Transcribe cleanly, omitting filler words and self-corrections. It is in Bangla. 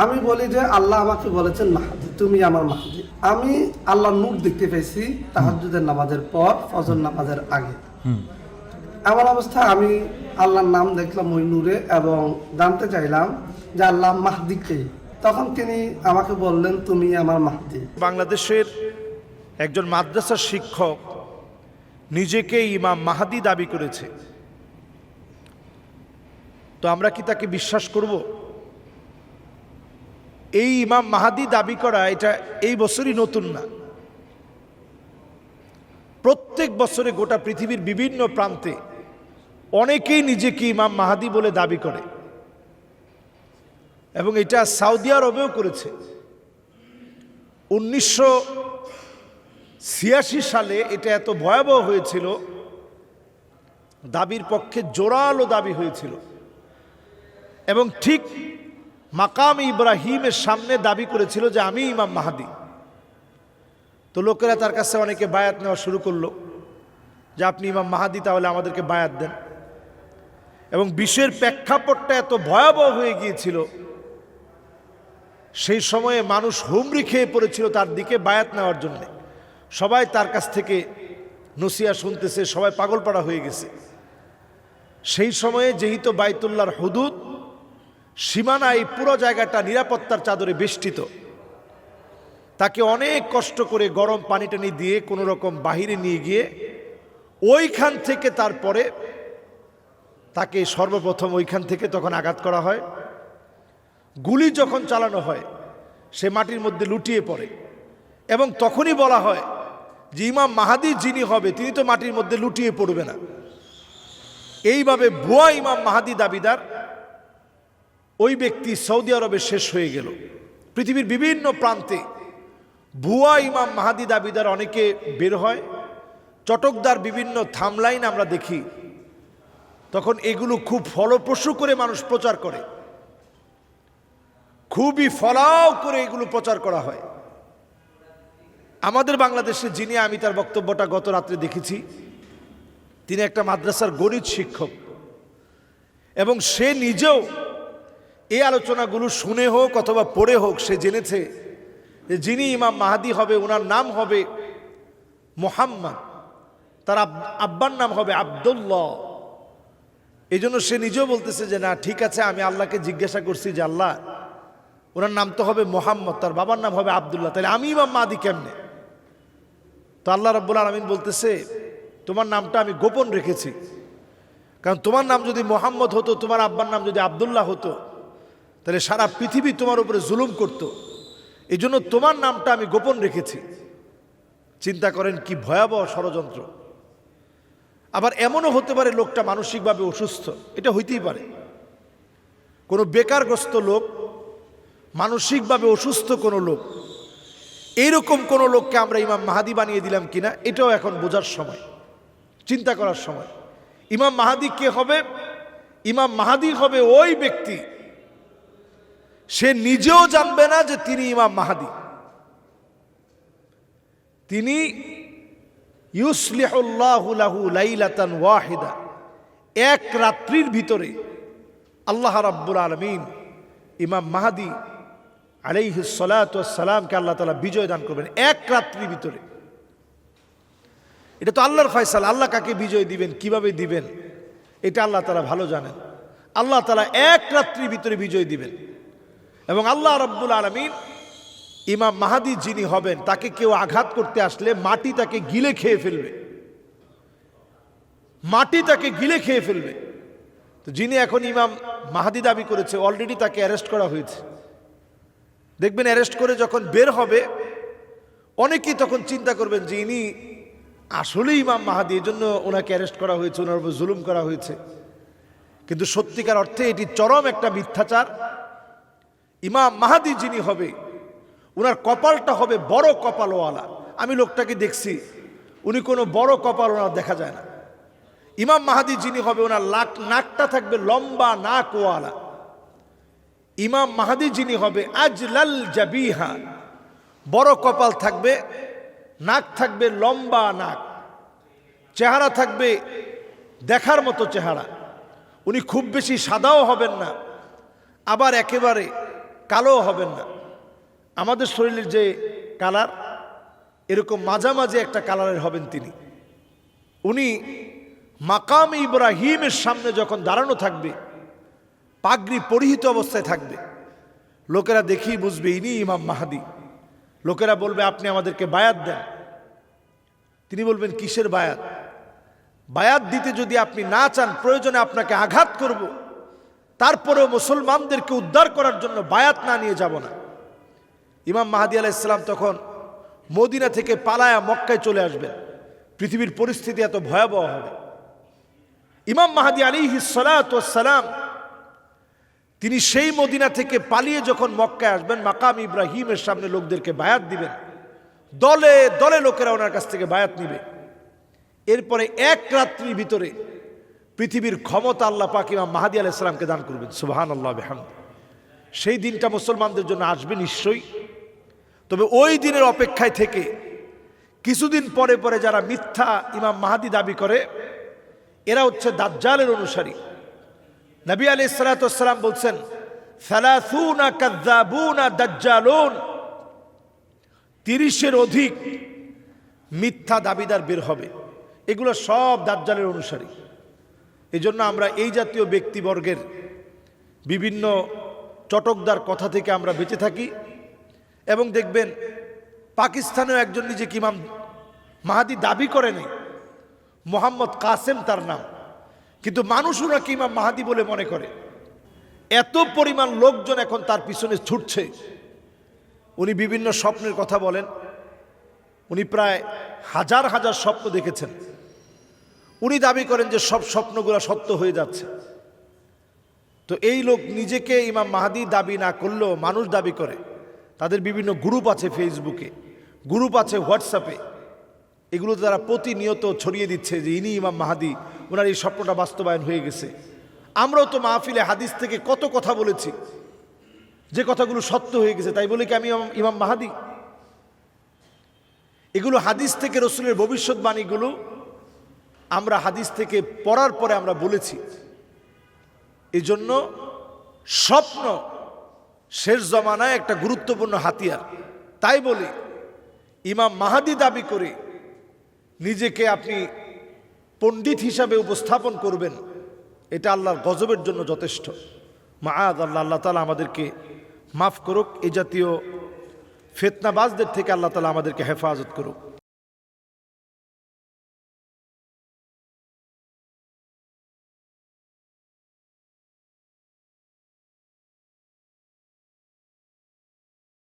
আমি বলি যে আল্লাহ আমাকে বলেছেন মাহদি, তুমি আমার মাহদি। আমি আল্লাহর নূর দেখতে পেয়েছি তাহাজ্জুদের নামাজের পর, ফজর নামাজের আগে। এমন অবস্থায় আমি আল্লাহর নাম দেখলাম ওই নূরে এবং জানতে চাইলাম যে আল্লাহ মাহদি কে। তখন তিনি আমাকে বললেন, তুমি আমার মাহদি। বাংলাদেশের একজন মাদ্রাসার শিক্ষক নিজেকে ইমাম মাহাদি দাবি করেছে, তো আমরা কি তাকে বিশ্বাস করব? এই ইমাম মাহাদি দাবি করা এটা এই বছরই নতুন না। প্রত্যেক বছরে গোটা পৃথিবীর বিভিন্ন প্রান্তে অনেকেই নিজেকে ইমাম মাহাদি বলে দাবি করে এবং এটা সৌদি আরবেও করেছে। 1986 সালে এটা এত ভয়াবহ হয়েছিল, দাবির পক্ষে জোরালো দাবি হয়েছিল এবং ঠিক মাকাম ইব্রাহিমের সামনে দাবি করেছিল যে আমি ইমাম মাহাদি। তো লোকেরা তার কাছে অনেকে বায়াত নেওয়া শুরু করলো যে আপনি ইমাম মাহাদি, তাহলে আমাদেরকে বায়াত দেন। এবং বিশ্বের প্রেক্ষাপটটা এত ভয়াবহ হয়ে গিয়েছিল, সেই সময়ে মানুষ হুমড়ি খেয়ে পড়েছিল তার দিকে বায়াত নেওয়ার জন্য। সবাই তার কাছ থেকে নসিহত শুনতেছে, সবাই পাগলপাড়া হয়ে গেছে। সেই সময়ে যেহেতু বাইতুল্লাহর হুদুদ সীমানা, এই পুরো জায়গাটা নিরাপত্তার চাদরে বেষ্টিত, তাকে অনেক কষ্ট করে গরম পানি টানি দিয়ে কোনো রকম বাহিরে নিয়ে গিয়ে ওইখান থেকে তারপরে তাকে সর্বপ্রথম ওইখান থেকে তখন আঘাত করা হয়। গুলি যখন চালানো হয় সে মাটির মধ্যে লুটিয়ে পড়ে এবং তখনই বলা হয় যে ইমাম মাহাদি যিনি হবে তিনি তো মাটির মধ্যে লুটিয়ে পড়বে না। এইভাবে ভুয়া ইমাম মাহাদি দাবিদার ওই ব্যক্তি সৌদি আরবে শেষ হয়ে গেল। পৃথিবীর বিভিন্ন প্রান্তে ভুয়া ইমাম মাহাদি দাবিদার অনেকে বের হয়। চটকদার বিভিন্ন থামলাইন আমরা দেখি, তখন এগুলো খুব ফলপ্রসূ করে মানুষ প্রচার করে, খুবই ফলাও করে এগুলো প্রচার করা হয়। আমাদের বাংলাদেশে যিনি, আমি তার বক্তব্যটা গত রাত্রে দেখেছি, তিনি একটা মাদ্রাসার গণিত শিক্ষক এবং সে নিজেও এই আলোচনাগুলো শুনে হোক অথবা পড়ে হোক সে জেনেছে যে যিনি ইমাম মাহাদি হবে ওনার নাম হবে মুহাম্মদ, তার আব্বার নাম হবে আব্দুল্লাহ। এই জন্য সে নিজেও বলতেছে যে না, ঠিক আছে, আমি আল্লাহকে জিজ্ঞাসা করছি যে আল্লাহ ওনার নাম তো হবে মোহাম্মদ, তার বাবার নাম হবে আব্দুল্লাহ, তাহলে আমি ইমাম মাহাদি কেমনে? তো আল্লাহ রাব্বুল আলামিন বলতেছে, তোমার নামটা আমি গোপন রেখেছি, কারণ তোমার নাম যদি মোহাম্মদ হতো, তোমার আব্বার নাম যদি আব্দুল্লাহ হতো, তাহলে সারা পৃথিবী তোমার উপরে জুলুম করত। এই জন্য তোমার নামটা আমি গোপন রেখেছি। চিন্তা করেন কি ভয়াবহ ষড়যন্ত্র। আবার এমনও হতে পারে লোকটা মানসিকভাবে অসুস্থ, এটা হইতেই পারে। কোনো বেকারগ্রস্ত লোক, মানসিকভাবে অসুস্থ কোনো লোক, এইরকম কোনো লোককে আমরা ইমাম মাহাদি বানিয়ে দিলাম কিনা, এটাও এখন বোঝার সময়, চিন্তা করার সময়। ইমাম মাহাদি কে হবে? ইমাম মাহাদি হবে ওই ব্যক্তি, সে নিজেও জানবে না যে তিনি ইমাম মাহাদি। তিনি ইউসলিহুল্লাহু লাহু লাইলাতান ওয়াহিদা, এক রাত্রির ভিতরে আল্লাহ রাব্বুল আলামিন ইমাম মাহাদি আলাইহিস সালাতু ওয়াস সালামকে আল্লাহ তাআলা বিজয় দান করবেন এক রাত্রির ভিতরে। এটা তো আল্লাহর ফয়সালা, আল্লাহ কাকে বিজয় দিবেন, কিভাবে দিবেন, এটা আল্লাহ তাআলা ভালো জানেন। আল্লাহ তাআলা এক রাত্রির ভিতরে বিজয় দিবেন এবং আল্লাহ রাব্বুল আলামিন ইমাম মাহাদি যিনি হবেন তাকে কেউ আঘাত করতে আসলে মাটি তাকে গিলে খেয়ে ফেলবে, মাটি তাকে গিলে খেয়ে ফেলবে। তো যিনি এখন ইমাম মাহাদি দাবি করেছে, অলরেডি তাকে অ্যারেস্ট করা হয়েছে। দেখবেন অ্যারেস্ট করে যখন বের হবে অনেকেই তখন চিন্তা করবেন যে ইনি আসলে ইমাম মাহাদি, এই জন্য ওনাকে অ্যারেস্ট করা হয়েছে, ওনার উপর জুলুম করা হয়েছে। কিন্তু সত্যিকার অর্থে এটি চরম একটা মিথ্যাচার। ইমাম মাহাদি যিনি হবে ওনার কপালটা হবে বড় কপালওয়ালা। আমি লোকটাকে দেখছি, উনি কোনো বড় কপাল ওনার দেখা যায় না। ইমাম মাহাদি যিনি হবে ওনার নাকটা থাকবে লম্বা নাকওয়ালা। ইমাম মাহাদি যিনি হবে আজলাল জাবিহা, বড় কপাল থাকবে, নাক থাকবে লম্বা নাক, চেহারা থাকবে দেখার মতো চেহারা। উনি খুব বেশি সাদাও হবেন না, আবার একেবারে কালো হবেন না। আমাদের শরীরের যে কালার, এরকম মাঝামাঝি একটা কালারের হবেন তিনি। উনি মাকাম ইব্রাহিমের সামনে যখন দাঁড়ানো থাকবে, পাগড়ি পরিহিত অবস্থায় থাকবে, লোকেরা দেখেই বুঝবে ইনি ইমাম মাহাদি। লোকেরা বলবে আপনি আমাদেরকে বায়াত দেন। তিনি বলবেন কিসের বায়াত? বায়াত দিতে যদি আপনি না চান, প্রয়োজনে আপনাকে আঘাত করব, তারপরেও মুসলমানদেরকে উদ্ধার করার জন্য বায়াত না নিয়ে যাব না। ইমাম মাহাদি আলাইহিস সালাম তখন মদিনা থেকে পালায়া মক্কায় চলে আসবেন। পৃথিবীর পরিস্থিতি এত ভয়াবহ হবে। ইমাম মাহাদি আলাইহিস সালাতু ওয়াস সালাম তিনি সেই মদিনা থেকে পালিয়ে যখন মক্কায় আসবেন, মাকাম ইব্রাহিমের সামনে লোকদেরকে বায়াত দিবেন। দলে দলে লোকেরা ওনার কাছ থেকে বায়াত নিবে। এরপরে এক রাত্রির ভিতরে পৃথিবীর ক্ষমতা আল্লাহ পাক ইমাম মাহাদি আলাইহিস সালামকে দান করবেন। সুবহানাল্লাহ বিহামদি। সেই দিনটা মুসলমানদের জন্য আসবে নিশ্চয়ই। তবে ওই দিনের অপেক্ষায় থেকে কিছুদিন পরে পরে যারা মিথ্যা ইমাম মাহাদি দাবি করে, এরা হচ্ছে দাজ্জালের অনুসারী। নবী আলাইহিস সালাতু ওয়াস সালাম বলছেন, সালাসুনা কাযযাবুনা দাজ্জালুন, 30-এর অধিক মিথ্যা দাবিদার বের হবে। এগুলো সব দাজ্জালের অনুসারী। এই জন্য আমরা এই জাতীয় ব্যক্তিবর্গের বিভিন্ন চটকদার কথা থেকে আমরা বেঁচে থাকি। এবং দেখবেন পাকিস্তানেও একজন নিজেকে ইমাম মাহাদি দাবি করেনি, মোহাম্মদ কাসেম তার নাম, কিন্তু মানুষ ওনাকে ইমাম মাহাদি বলে মনে করে। এত পরিমাণ লোকজন এখন তার পিছনে ছুটছে। উনি বিভিন্ন স্বপ্নের কথা বলেন। উনি প্রায় হাজার হাজার স্বপ্ন দেখেছেন। উনি দাবি করেন যে সব স্বপ্নগুলো সত্য হয়ে যাচ্ছে। তো এই লোক নিজেকে ইমাম মাহাদি দাবি না করলেও মানুষ দাবি করে। তাদের বিভিন্ন গ্রুপ আছে, ফেসবুকে গ্রুপ আছে, হোয়াটসঅ্যাপে। এগুলো তারা প্রতিনিয়ত ছড়িয়ে দিচ্ছে যে ইনি ইমাম মাহাদি, ওনার এই স্বপ্নটা বাস্তবায়ন হয়ে গেছে। আমরাও তো মাহফিলে হাদিস থেকে কত কথা বলেছি যে কথাগুলো সত্য হয়ে গেছে, তাই বলে কি আমি ইমাম মাহাদি? এগুলো হাদিস থেকে রসুলের ভবিষ্যৎবাণীগুলো আমরা হাদিস থেকে পড়ার পরে আমরা বলেছি। এই জন্য স্বপ্ন শেষ জমানায় একটা গুরুত্বপূর্ণ হাতিয়ার। তাই বলি ইমাম মাহাদি দাবি করে নিজেকে আপনি পণ্ডিত হিসাবে উপস্থাপন করবেন, এটা আল্লাহর গজবের জন্য যথেষ্ট। মাআযাল্লাহ, আল্লাহ তাআলা আমাদেরকে মাফ করুক। এই জাতীয় ফিতনাবাজদের থেকে আল্লাহ তাআলা আমাদেরকে হেফাজত করুক।